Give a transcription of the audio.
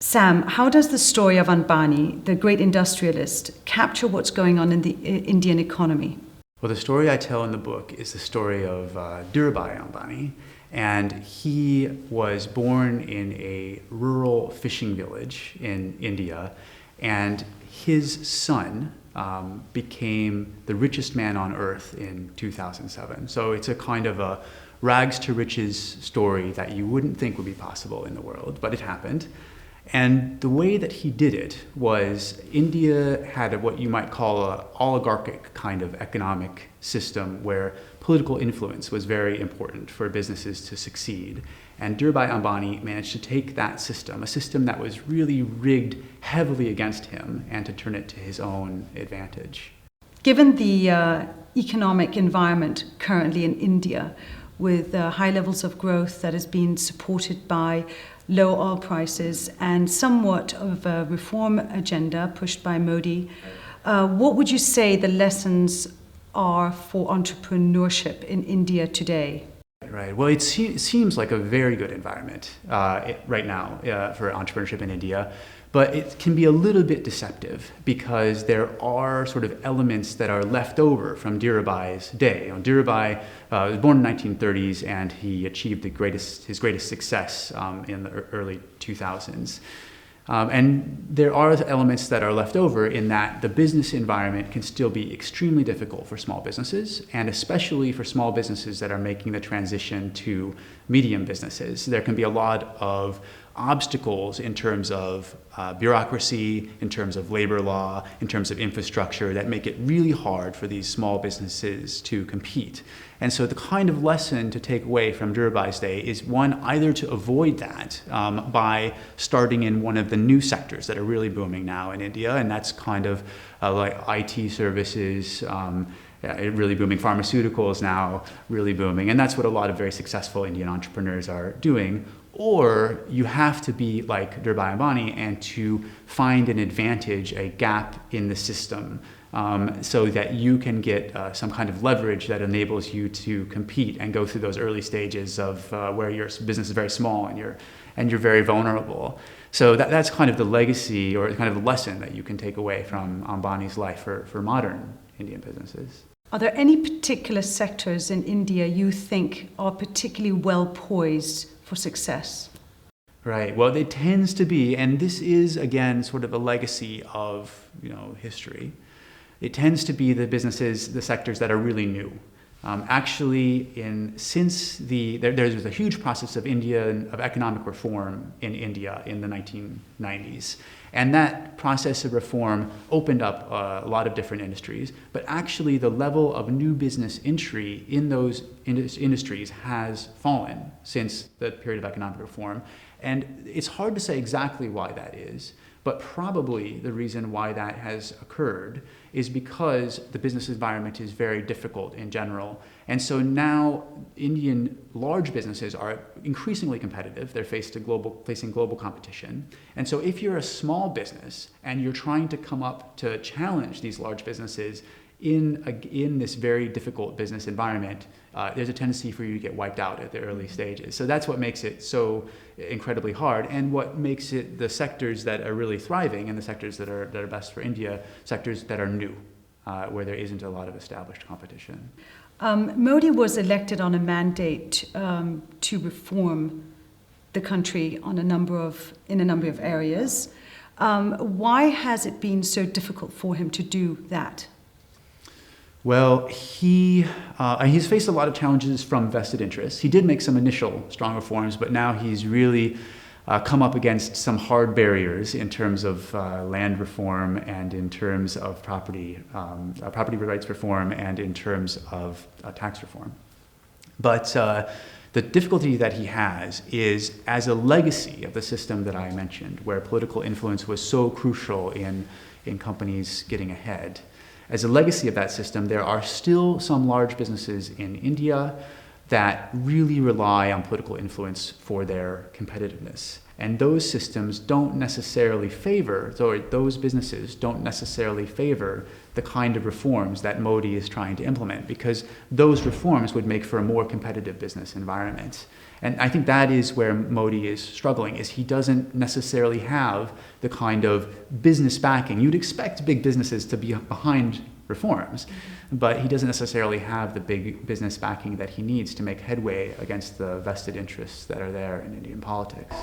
Sam, how does the story of Ambani, the great industrialist, capture what's going on in the Indian economy? Well, the story I tell in the book is the story of Dhirubhai Ambani, and he was born in a rural fishing village in India, and his son became the richest man on earth in 2007. So it's a kind of a rags to riches story that you wouldn't think would be possible in the world, but it happened. And the way that he did it was India had what you might call an oligarchic kind of economic system where political influence was very important for businesses to succeed. And Dhirubhai Ambani managed to take that system, a system that was really rigged heavily against him, and to turn it to his own advantage. Given the economic environment currently in India, with high levels of growth that has been supported by low oil prices and somewhat of a reform agenda pushed by Modi, what would you say the lessons are for entrepreneurship in India today? Right. Well, it seems like a very good environment right now for entrepreneurship in India, but it can be a little bit deceptive because there are sort of elements that are left over from Dhirubhai's day. Dhirubhai was born in the 1930s, and he achieved his greatest success in the early 2000s. And there are elements that are left over in that the business environment can still be extremely difficult for small businesses, and especially for small businesses that are making the transition to medium businesses. There can be a lot of obstacles in terms of bureaucracy, in terms of labor law, in terms of infrastructure that make it really hard for these small businesses to compete. And so the kind of lesson to take away from Dhirubhai's day is one, either to avoid that by starting in one of the new sectors that are really booming now in India, and that's kind of like IT services, really booming. Pharmaceuticals now really booming, and that's what a lot of very successful Indian entrepreneurs are doing. Or you have to be like Dhirubhai Ambani and to find an advantage, a gap in the system, so that you can get some kind of leverage that enables you to compete and go through those early stages of where your business is very small and you're very vulnerable. So that's kind of the legacy or kind of the lesson that you can take away from Ambani's life for modern Indian businesses. Are there any particular sectors in India you think are particularly well poised for success? Right. Well, it tends to be, and this is again sort of a legacy of history. It tends to be the businesses, the sectors that are really new. Actually, there was a huge process of economic reform in India in the 1990s, and that process of reform opened up a lot of different industries. But actually, the level of new business entry in those industries has fallen since the period of economic reform, and it's hard to say exactly why that is. But probably the reason why that has occurred is because the business environment is very difficult in general. And so now Indian large businesses are increasingly competitive. They're facing global competition. And so if you're a small business and you're trying to come up to challenge these large businesses in this very difficult business environment, there's a tendency for you to get wiped out at the early stages. So that's what makes it so incredibly hard, and what makes it the sectors that are really thriving and the sectors that are best for India, sectors that are new, where there isn't a lot of established competition. Modi was elected on a mandate to reform the country in a number of areas. Why has it been so difficult for him to do that? Well, he's faced a lot of challenges from vested interests. He did make some initial strong reforms, but now he's really come up against some hard barriers in terms of land reform and in terms of property rights reform and in terms of tax reform. But the difficulty that he has is as a legacy of the system that I mentioned, where political influence was so crucial in companies getting ahead. As a legacy of that system, there are still some large businesses in India that really rely on political influence for their competitiveness. And those systems don't necessarily favor, or those businesses don't necessarily favor the kind of reforms that Modi is trying to implement, because those reforms would make for a more competitive business environment. And I think that is where Modi is struggling, is he doesn't necessarily have the kind of business backing. You'd expect big businesses to be behind reforms, but he doesn't necessarily have the big business backing that he needs to make headway against the vested interests that are there in Indian politics.